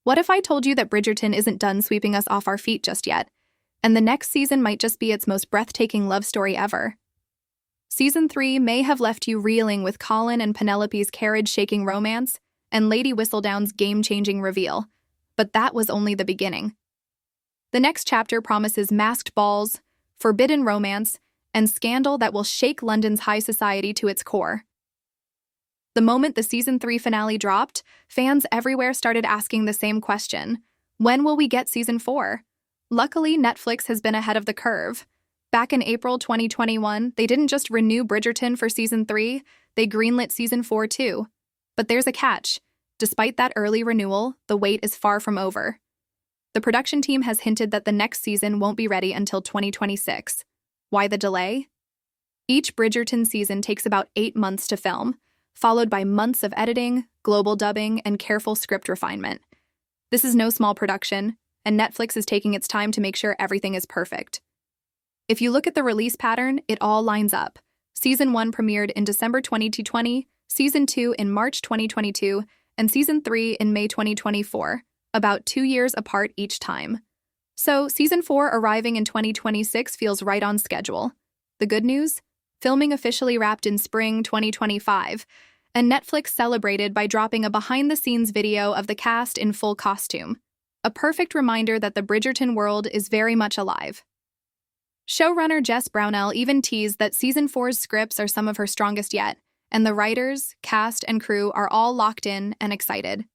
What if I told you that Bridgerton isn't done sweeping us off our feet just yet, and the next season might just be its most breathtaking love story ever? Season 3 may have left you reeling with Colin and Penelope's carriage-shaking romance and Lady Whistledown's game-changing reveal, but that was only the beginning. The next chapter promises masked balls, forbidden romance, and scandal that will shake London's high society to its core. The moment the Season 3 finale dropped, fans everywhere started asking the same question: when will we get Season 4? Luckily, Netflix has been ahead of the curve. Back in April 2021, they didn't just renew Bridgerton for Season 3, they greenlit Season 4 too. But there's a catch. Despite that early renewal, the wait is far from over. The production team has hinted that the next season won't be ready until 2026. Why the delay? Each Bridgerton season takes about 8 months to film, followed by months of editing, global dubbing, and careful script refinement. This is no small production, and Netflix is taking its time to make sure everything is perfect. If you look at the release pattern, it all lines up. Season 1 premiered in December 2020, Season 2 in March 2022, and Season 3 in May 2024, about 2 years apart each time. So, Season 4 arriving in 2026 feels right on schedule. The good news? Filming officially wrapped in spring 2025, and Netflix celebrated by dropping a behind-the-scenes video of the cast in full costume. A perfect reminder that the Bridgerton world is very much alive. Showrunner Jess Brownell even teased that Season 4's scripts are some of her strongest yet, and the writers, cast, and crew are all locked in and excited.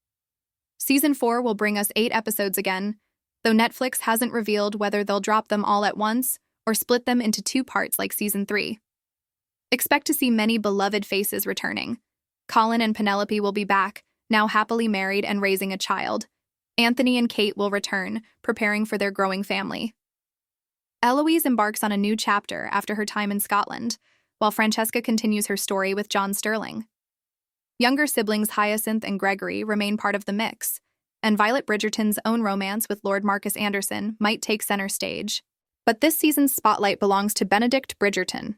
Season 4 will bring us 8 episodes again, though Netflix hasn't revealed whether they'll drop them all at once or split them into 2 parts like Season 3. Expect to see many beloved faces returning. Colin and Penelope will be back, now happily married and raising a child. Anthony and Kate will return, preparing for their growing family. Eloise embarks on a new chapter after her time in Scotland, while Francesca continues her story with John Sterling. Younger siblings Hyacinth and Gregory remain part of the mix, and Violet Bridgerton's own romance with Lord Marcus Anderson might take center stage. But this season's spotlight belongs to Benedict Bridgerton.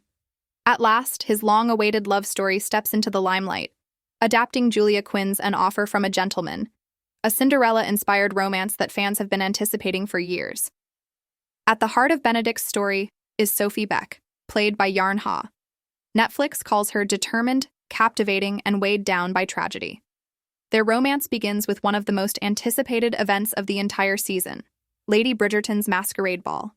At last, his long-awaited love story steps into the limelight, adapting Julia Quinn's An Offer from a Gentleman, a Cinderella-inspired romance that fans have been anticipating for years. At the heart of Benedict's story is Sophie Beck, played by Yarn Ha. Netflix calls her determined, captivating, and weighed down by tragedy. Their romance begins with one of the most anticipated events of the entire season, Lady Bridgerton's masquerade ball.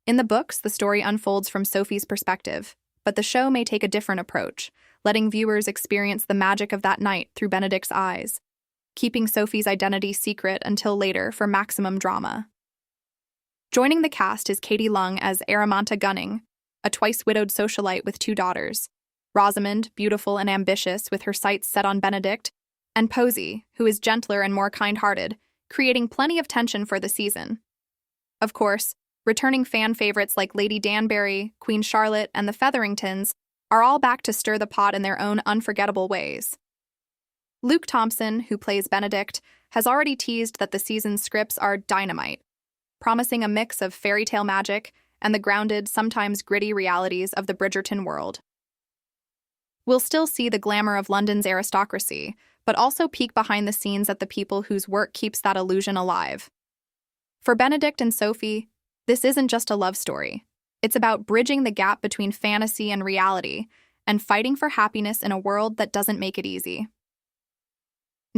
In the books, the story unfolds from Sophie's perspective, but the show may take a different approach, letting viewers experience the magic of that night through Benedict's eyes, keeping Sophie's identity secret until later for maximum drama. Joining the cast is Katie Lung as Araminta Gunning, a twice-widowed socialite with 2 daughters, Rosamond, beautiful and ambitious with her sights set on Benedict, and Posey, who is gentler and more kind-hearted, creating plenty of tension for the season. Of course, returning fan favorites like Lady Danbury, Queen Charlotte, and the Featheringtons are all back to stir the pot in their own unforgettable ways. Luke Thompson, who plays Benedict, has already teased that the season's scripts are dynamite, promising a mix of fairy tale magic and the grounded, sometimes gritty realities of the Bridgerton world. We'll still see the glamour of London's aristocracy, but also peek behind the scenes at the people whose work keeps that illusion alive. For Benedict and Sophie, this isn't just a love story. It's about bridging the gap between fantasy and reality and fighting for happiness in a world that doesn't make it easy.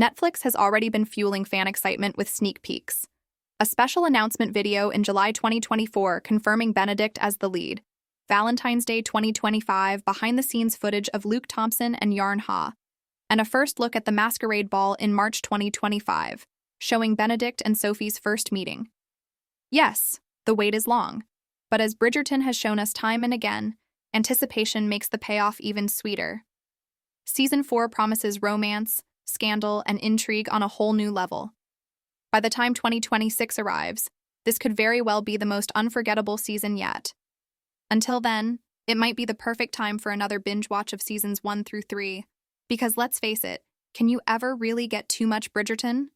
Netflix has already been fueling fan excitement with sneak peeks. A special announcement video in July 2024 confirming Benedict as the lead, Valentine's Day 2025 behind-the-scenes footage of Luke Thompson and Yarn Ha, and a first look at the masquerade ball in March 2025, showing Benedict and Sophie's first meeting. Yes, the wait is long, but as Bridgerton has shown us time and again, anticipation makes the payoff even sweeter. Season 4 promises romance, scandal, and intrigue on a whole new level. By the time 2026 arrives, this could very well be the most unforgettable season yet. Until then, it might be the perfect time for another binge watch of seasons 1 through 3, because let's face it, can you ever really get too much Bridgerton?